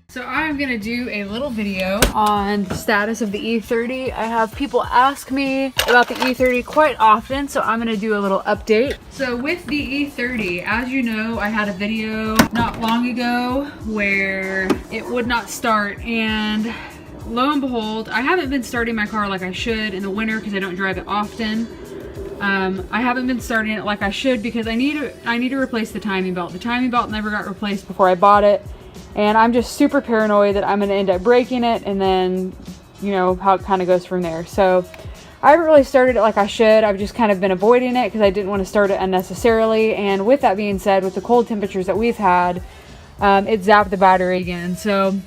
So I'm gonna do a little video on the status of the E30. I have people ask me about the E30 quite often, so I'm gonna do a little update. So with the E30, as you know, I had a video not long ago where it would not start, and lo and behold, I haven't been starting my car like I should in the winter because I don't drive it often. I haven't been starting it like I should because I need to replace the timing belt. The timing belt never got replaced before I bought it. And I'm just super paranoid that I'm going to end up breaking it, and then, you know, how it kind of goes from there. So I haven't really started it like I should. I've just kind of been avoiding it because I didn't want to start it unnecessarily. And with that being said, with the cold temperatures that we've had, it zapped the battery again. So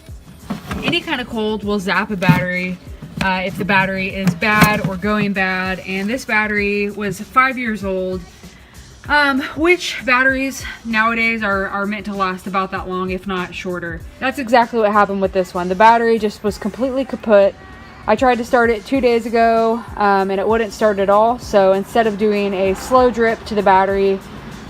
any kind of cold will zap a battery if the battery is bad or going bad. And this battery was 5 years old. Which batteries nowadays are meant to last about that long, if not shorter. That's exactly what happened with this one. The battery just was completely kaput. I tried to start it 2 days ago, and it wouldn't start at all. So instead of doing a slow drip to the battery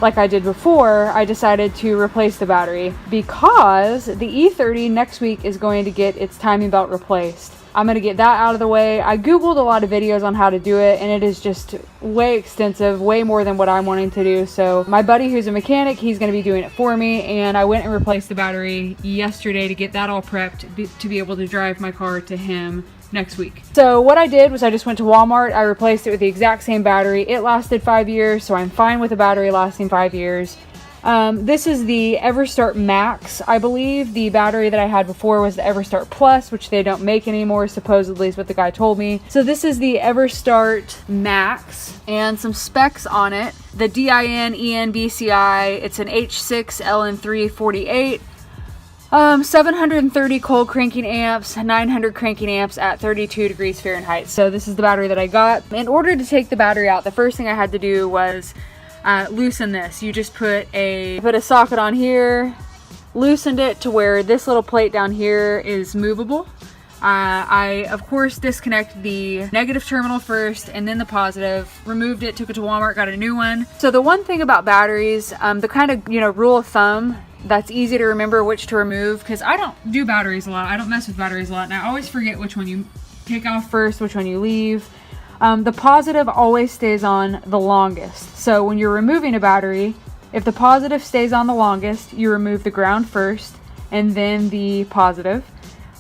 like I did before, I decided to replace the battery because the E30 next week is going to get its timing belt replaced. I'm going to get that out of the way. I googled a lot of videos on how to do it, and it is just way extensive, way more than what I'm wanting to do. So my buddy who's a mechanic, he's going to be doing it for me, and I went and replaced the battery yesterday to get that all prepped to be able to drive my car to him next week. So what I did was I just went to Walmart. I replaced it with the exact same battery. It lasted 5 years, so I'm fine with the battery lasting 5 years. This is the EverStart Max. I believe the battery that I had before was the EverStart Plus, which they don't make anymore, supposedly is what the guy told me. So this is the EverStart Max, and some specs on it. The DIN ENBCI, it's an H6 LN3 48. 730 cold cranking amps, 900 cranking amps at 32 degrees Fahrenheit. So this is the battery that I got. In order to take the battery out, the first thing I had to do was loosen this. You just put a socket on here, loosened it to where this little plate down here is movable. I of course disconnected the negative terminal first and then the positive, removed it, took it to Walmart, got a new one. So the one thing about batteries, the kind of, you know, rule of thumb that's easy to remember which to remove, because I don't do batteries a lot, I don't mess with batteries a lot, and I always forget which one you take off first, which one you leave. The positive always stays on the longest. So when you're removing a battery, if the positive stays on the longest, you remove the ground first and then the positive.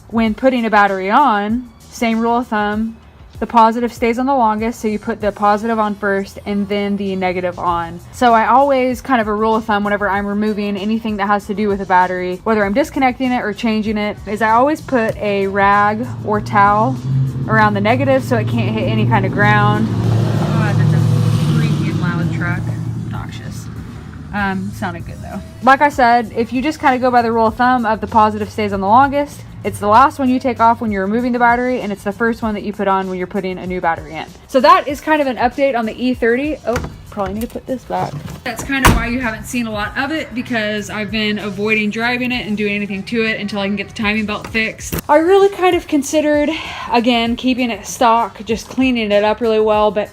When putting a battery on, same rule of thumb, the positive stays on the longest, so you put the positive on first and then the negative on. So I always, kind of a rule of thumb whenever I'm removing anything that has to do with a battery, whether I'm disconnecting it or changing it, is I always put a rag or towel around the negative so it can't hit any kind of ground. Oh, that's a freaking loud truck. Obnoxious. Sounded good though. Like I said, if you just kind of go by the rule of thumb of the positive stays on the longest, it's the last one you take off when you're removing the battery, and it's the first one that you put on when you're putting a new battery in. So that is kind of an update on the E30. Oh, probably need to put this back. That's kind of why you haven't seen a lot of it, because I've been avoiding driving it and doing anything to it until I can get the timing belt fixed. I really kind of considered, again, keeping it stock, just cleaning it up really well, but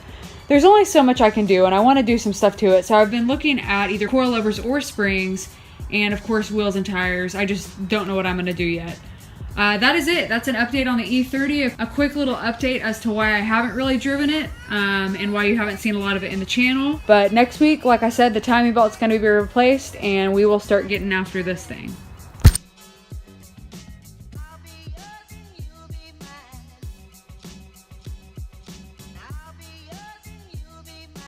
there's only so much I can do, and I want to do some stuff to it. So I've been looking at either coilovers or springs, and of course wheels and tires. I just don't know what I'm going to do yet. That is it. That's an update on the E30. A quick little update as to why I haven't really driven it, and why you haven't seen a lot of it in the channel. But next week, like I said, the timing belt's going to be replaced, and we will start getting after this thing.